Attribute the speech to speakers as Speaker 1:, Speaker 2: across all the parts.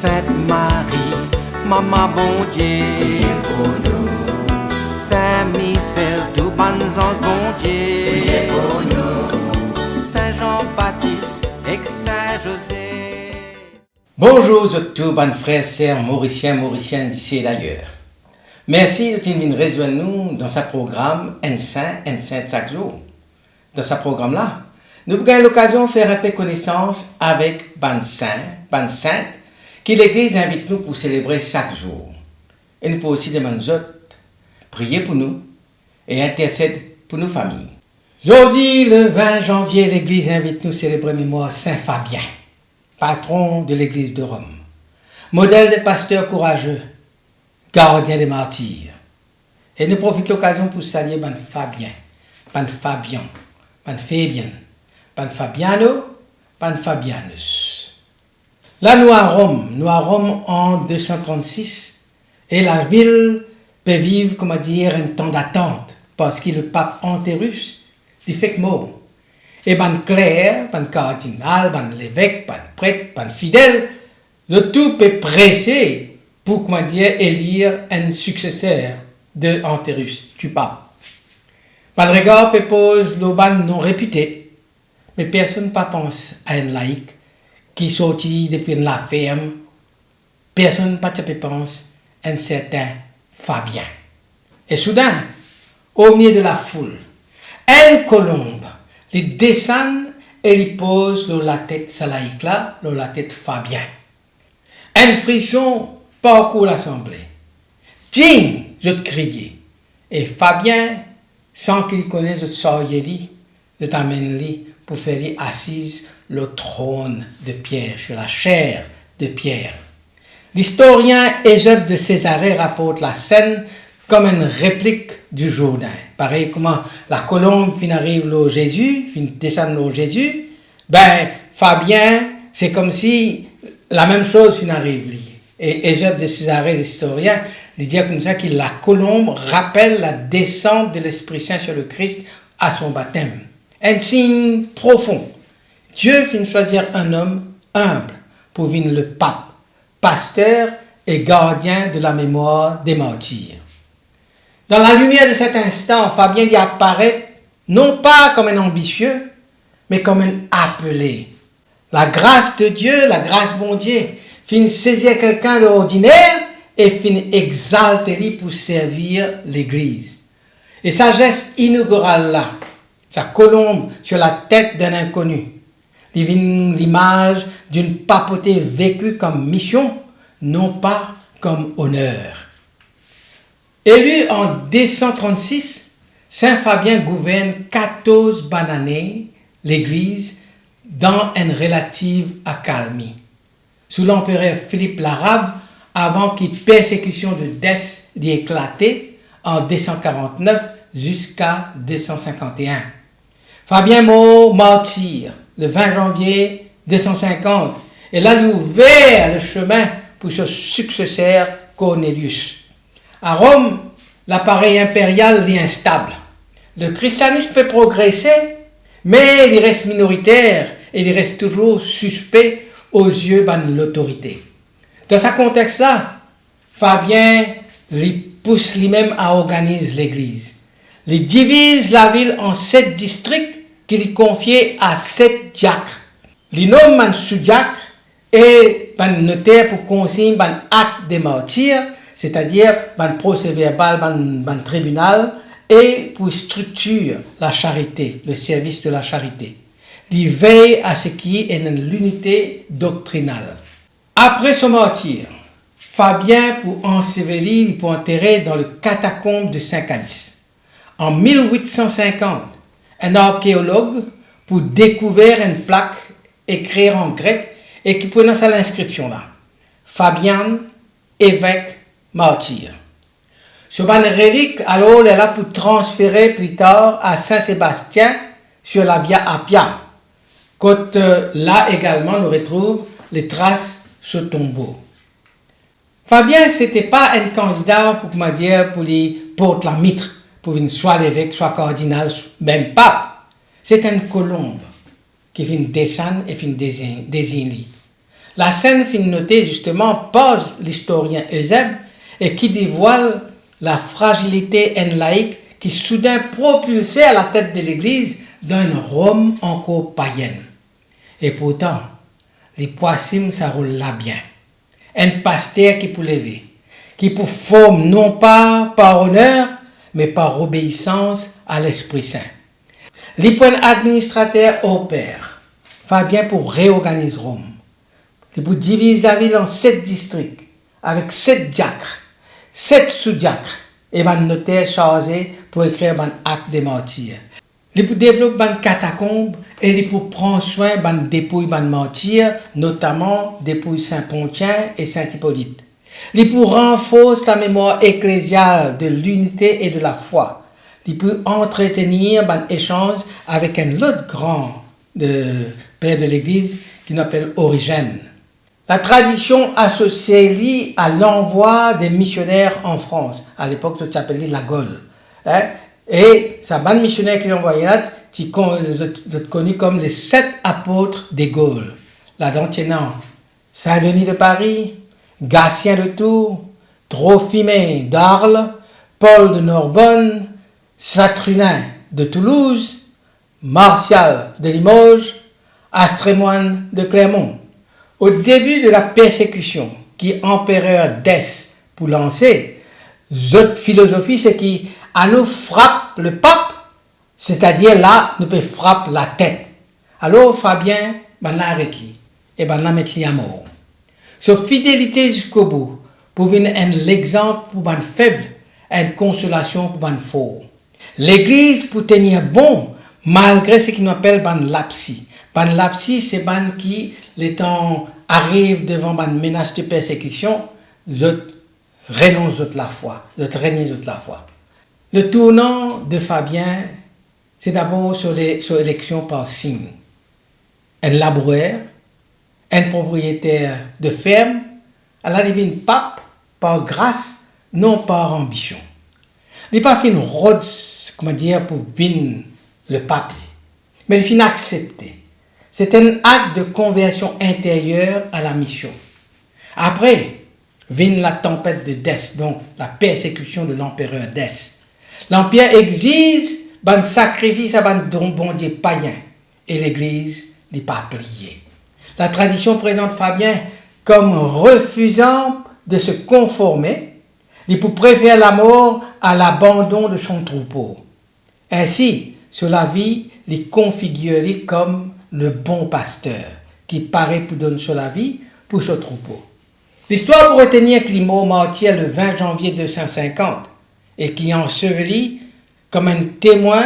Speaker 1: Sainte Marie, Maman bon Dieu, pour nous. Saint Michel, tout bon ange bon Dieu, pour nous. Saint Jean-Baptiste et Saint José.
Speaker 2: Bonjour à tous, bonnes frères et sœurs mauriciennes d'ici et d'ailleurs. Merci de venir rejoindre nous dans ce programme Un Saint chaque jour. Dans ce programme-là, nous avons l'occasion de faire un peu connaissance avec ban sainte, que l'Église invite nous pour célébrer chaque jour. Et nous pouvons aussi demander aux autres, prier pour nous et intercéder pour nos familles. Aujourd'hui, le 20 janvier, l'Église invite nous à célébrer mémoire Saint Fabien, patron de l'Église de Rome, modèle de pasteur courageux, gardien des martyrs. Et nous profitons de l'occasion pour saluer ban Fabien, ban Fabian, ban Fabien, ban Fabiano, ban Fabianus. Là, nous à Rome en 236, et la ville peut vivre, comment dire, un temps d'attente, parce que le pape Antérus, il fait mort. Et ban clerc, ban cardinal, ban l'évêque, ban prêtre, ban fidèle, de tout peut presser pour, comment dire, élire un successeur de Antérus, du pape. Ban regard peut poser le ban non réputé, mais personne ne pense à un laïc qui sortit depuis la ferme. Personne ne pense à un certain Fabien. Et soudain, au milieu de la foule, un colombe, il descend et il pose la tête salaïque là, la tête Fabien. Un frisson parcourt l'assemblée. Tiens, je te criais. Et Fabien, sans qu'il connaisse le sorcier, je t'amène pour faire assise le trône de Pierre, sur la chair de Pierre. L'historien Égypte de Césarée rapporte la scène comme une réplique du Jourdain. Pareil comment la colombe arrive au Jésus, descend au Jésus, Fabien, c'est comme si la même chose arrive. Et Égypte de Césarée, l'historien, il dit comme ça que la colombe rappelle la descente de l'Esprit Saint sur le Christ à son baptême. Un signe profond. Dieu finit choisir un homme humble pour venir le pape, pasteur et gardien de la mémoire des martyrs. Dans la lumière de cet instant, Fabien y apparaît non pas comme un ambitieux, mais comme un appelé. La grâce de Dieu, la grâce bon Dieu, finit saisir quelqu'un d'ordinaire et finit exalter lui pour servir l'Église. Et sa geste inaugurale là, sa colombe sur la tête d'un inconnu, divine l'image d'une papauté vécue comme mission, non pas comme honneur. Élu en 236, Saint Fabien gouverne 14 années l'Église dans une relative accalmie. Sous l'empereur Philippe l'Arabe, avant que la persécution de Dès d'y éclater en 249 jusqu'à 251. Fabien mort martyr le 20 janvier 250 et là lui ouvert le chemin pour son successeur Cornelius. À Rome, l'appareil impérial est instable. Le christianisme peut progresser, mais il reste minoritaire et il reste toujours suspect aux yeux de l'autorité. Dans ce contexte-là, Fabien lui pousse lui-même à organiser l'Église. Il divise la ville en 7 districts qu'il lui confie à 7 diacres. Il nomme un sous-diacre et un notaire pour consigner un acte de martyrs, c'est-à-dire un procès-verbal, un tribunal, et pour structurer la charité, le service de la charité. Il veille à ce qui est l'unité doctrinale. Après son martyr, Fabien pour ensevelir, pour enterrer dans le catacombe de Saint-Calice. En 1850, un archéologue pour découvrir une plaque écrite en grec et qui prononce l'inscription là. Fabien, évêque, martyr. Ce ban relique, alors, elle est là pour transférer plus tard à Saint-Sébastien sur la Via Appia. Quand là également, nous retrouvons les traces ce tombeau. Fabien, c'était pas un candidat pour, comment dire, pour les porte la mitre, pour une soit l'évêque, soit cardinal, même pape. C'est une colombe qui vient descendre et vient désigner. La scène fin notée justement par l'historien Eusèbe et qui dévoile la fragilité en laïque qui soudain propulsait à la tête de l'Église dans une Rome encore païenne. Et pourtant, les poissons ça roule là bien. Un pasteur qui pour lever, qui pour forme non pas par honneur, mais par obéissance à l'Esprit Saint. Les points administrateurs opèrent, Fabien pour réorganiser Rome. Il pour diviser la ville en 7 districts, avec 7 diacres, 7 sous-diacres, et un notaire chargé pour écrire un acte de martyrs. Il pour développer une catacombe et il pour prendre soin de dépouilles de martyrs, notamment dépouilles Saint-Pontien et Saint-Hippolyte. Il pour renforcer la mémoire ecclésiale de l'unité et de la foi. Il peut entretenir un échange avec un autre grand père de l'Église qui s'appelle Origène. La tradition associée à l'envoi des missionnaires en France. À l'époque, ça s'appelait la Gaule. Et ça ban missionnaire qui l'envoyait là, qui est connu comme les 7 apôtres des Gaules. Là-dedans, Saint-Denis de Paris, Gatien de Tours, Trophimée d'Arles, Paul de Narbonne, Saturnin de Toulouse, Martial de Limoges, Astrémoine de Clermont. Au début de la persécution qui empereur Dès pour lancer, cette philosophie c'est qui à nous frappe le pape, c'est-à-dire là nous peut frapper la tête. Alors Fabien arrête lui et mettre lui à mort. Sa fidélité jusqu'au bout pour venir l'exemple pour ban faible, une consolation pour ban fort. L'Église pour tenir bon malgré ce qu'on appelle ban lapsi. Ban lapsi c'est ban qui les temps arrive devant une menace de persécution, je renonce de la foi, je renie de la foi. Le tournant de Fabien, c'est d'abord sur l'élection par signe. Un laboureur, un propriétaire de ferme, à la divine pape par grâce, non par ambition. Il n'est pas fin rôde, pour venir le pape, mais il fin accepté. C'est un acte de conversion intérieure à la mission. Après, vient la tempête de Dès, donc la persécution de l'empereur Dès. L'empire exige un sacrifice à un bon Dieu païen et l'Église n'est pas pliée. La tradition présente Fabien comme refusant de se conformer, il pour préférer la mort à l'abandon de son troupeau. Ainsi, sur la vie, il configuré comme le bon pasteur qui paraît pour donner sur la vie pour ce troupeau. L'histoire pour retenir Climo martyr le 20 janvier 250 et qui est enseveli comme un témoin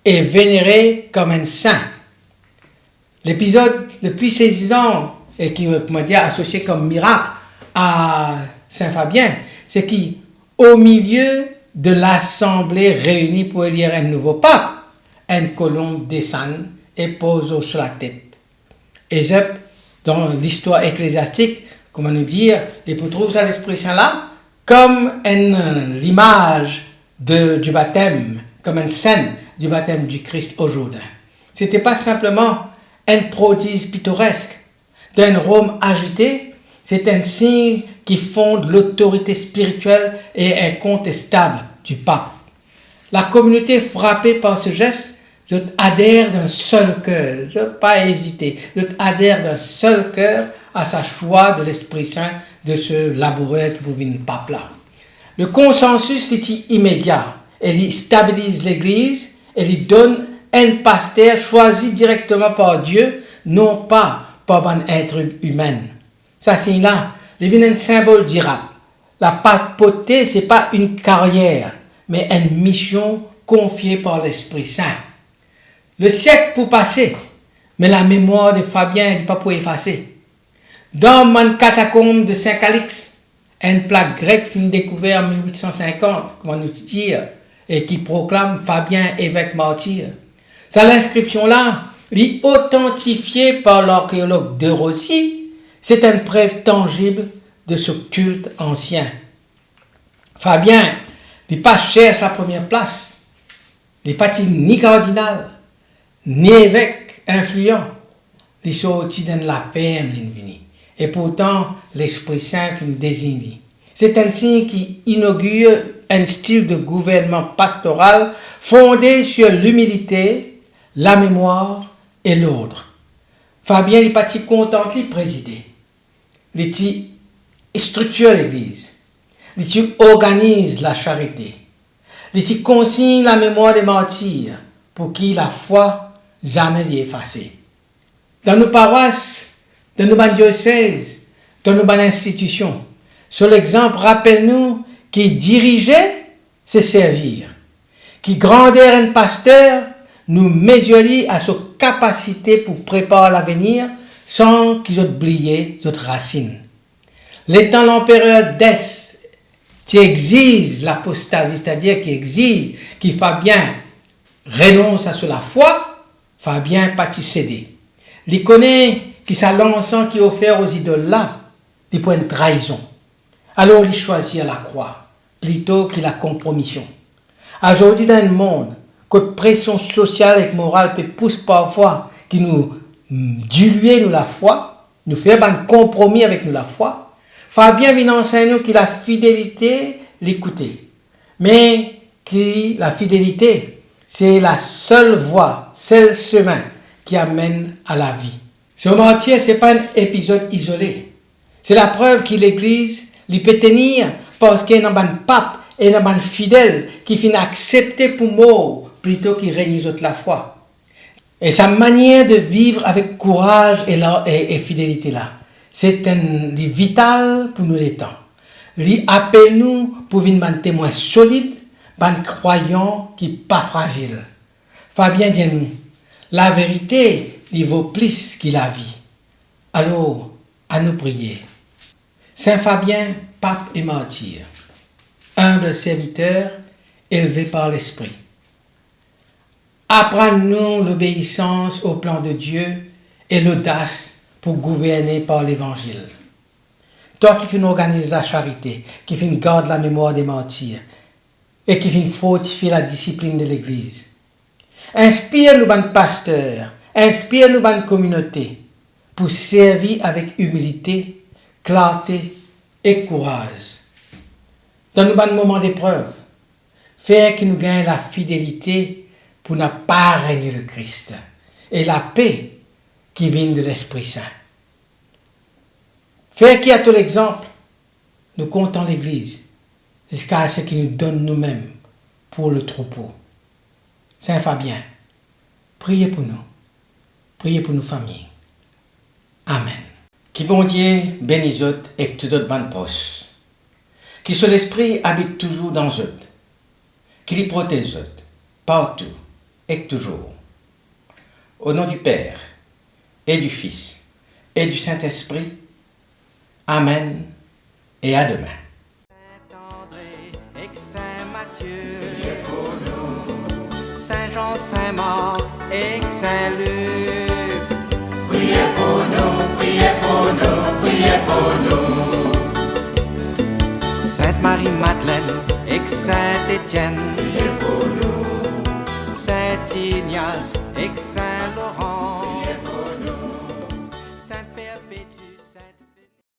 Speaker 2: et vénéré comme un saint. L'épisode le plus saisissant et qui est associé comme miracle à Saint Fabien, c'est qu'au milieu de l'assemblée réunie pour élire un nouveau pape, une colombe descend et pose sur la tête. Égypte, dans l'histoire ecclésiastique, comment nous dire, il peut trouver ça l'Esprit Saint là, comme l'image du baptême, comme une scène du baptême du Christ au Jourdain. Ce n'était pas simplement un prodige pittoresque d'un Rome agité, c'est un signe qui fonde l'autorité spirituelle et incontestable du pape. La communauté frappée par ce geste, je adhère d'un seul cœur, je ne vais pas hésiter, je adhère d'un seul cœur à sa choix de l'Esprit Saint de ce laboureur qui pouvait une pape là. Le consensus est immédiat, il stabilise l'Église, et il donne un pasteur choisi directement par Dieu, non pas par un être humain. Ça c'est là, il devient un symbole durable. La papauté, ce n'est pas une carrière, mais une mission confiée par l'Esprit Saint. Le siècle pour passer, mais la mémoire de Fabien n'est pas pour effacer. Dans mon catacombe de Saint-Calix, une plaque grecque fut découverte en 1850, comment nous dire, et qui proclame Fabien évêque martyr. Ça, l'inscription-là, authentifiée par l'archéologue de Rossi, c'est une preuve tangible de ce culte ancien. Fabien n'est pas cher sa première place, n'est pas ni cardinal, ni évêque influent, il sorti dans la ferme, Et pourtant, l'Esprit Saint nous désigne. C'est un signe qui inaugure un style de gouvernement pastoral fondé sur l'humilité, la mémoire et l'ordre. Fabien n'est pas content de présider. Il structure l'église. Il organise la charité. Il consigne la mémoire des martyrs pour qui la foi jamais n'est effacée. Dans nos paroisses, dans nos diocèses, dans nos institutions, sur l'exemple, rappelle-nous qui dirigeait, c'est servir. Qui grandeur un pasteur, nous mesurer à sa capacité pour préparer l'avenir sans qu'ils oublient notre racine. L'étant l'empereur d'Est, qui exige l'apostasie, c'est-à-dire qui exige qu'il Fabien renonce à la foi, Fabien pas céder. Il connaît qui l'encens qui est offert aux idoles là, il point une trahison. Alors il choisit la croix plutôt que la compromission. Aujourd'hui dans le monde, que pression sociale et morale peut pousser parfois qui nous diluer nous la foi, nous faire un compromis avec nous la foi, Fabien vient enseigner nous que la fidélité, l'écouter. Mais que la fidélité, c'est la seule voie, seul chemin qui amène à la vie. Ce martyr, ce n'est pas un épisode isolé. C'est la preuve que l'Église il peut tenir parce qu'il y a un pape et un fidèle qui finit accepter pour mort plutôt qu'il règne sur la foi. Et sa manière de vivre avec courage et fidélité là, c'est vital pour nous les temps. Il appelle nous pour venir un témoin solide, un croyant qui n'est pas fragile. Fabien dit nous, la vérité, il vaut plus que la vie. Alors, à nous prier. Saint Fabien, pape et martyr, humble serviteur, élevé par l'Esprit. Apprends-nous l'obéissance au plan de Dieu et l'audace pour gouverner par l'Évangile. Toi qui finis organiser la charité, qui finis garder la mémoire des martyrs et qui finis fortifier la discipline de l'Église. Inspire-nous, bonne pasteur, inspire-nous, bonne communauté, pour servir avec humilité, clarté et courage. Dans nos bons moments d'épreuve, faire que nous gagnons la fidélité pour ne pas régner le Christ et la paix qui vient de l'Esprit Saint. Faire qui a tout l'exemple, nous comptons l'Église jusqu'à ce qu'il nous donne nous-mêmes pour le troupeau. Saint Fabien, priez pour nos familles. Amen. Qui bon Dieu bénisse autres et tout autres bonnes proches. Qui sur l'esprit habite toujours dans eux. Qui les protège autres, partout et toujours. Au nom du Père et du Fils et du Saint-Esprit. Amen et à demain.
Speaker 1: Saint-André et Saint Matthieu, priez pour nous. Saint-Jean, Saint-Marc et Saint-Luc. Priez pour nous, priez pour nous, priez pour nous. Sainte Marie-Madeleine et Saint-Étienne, priez pour nous. Saint Ignace et Saint-Laurent.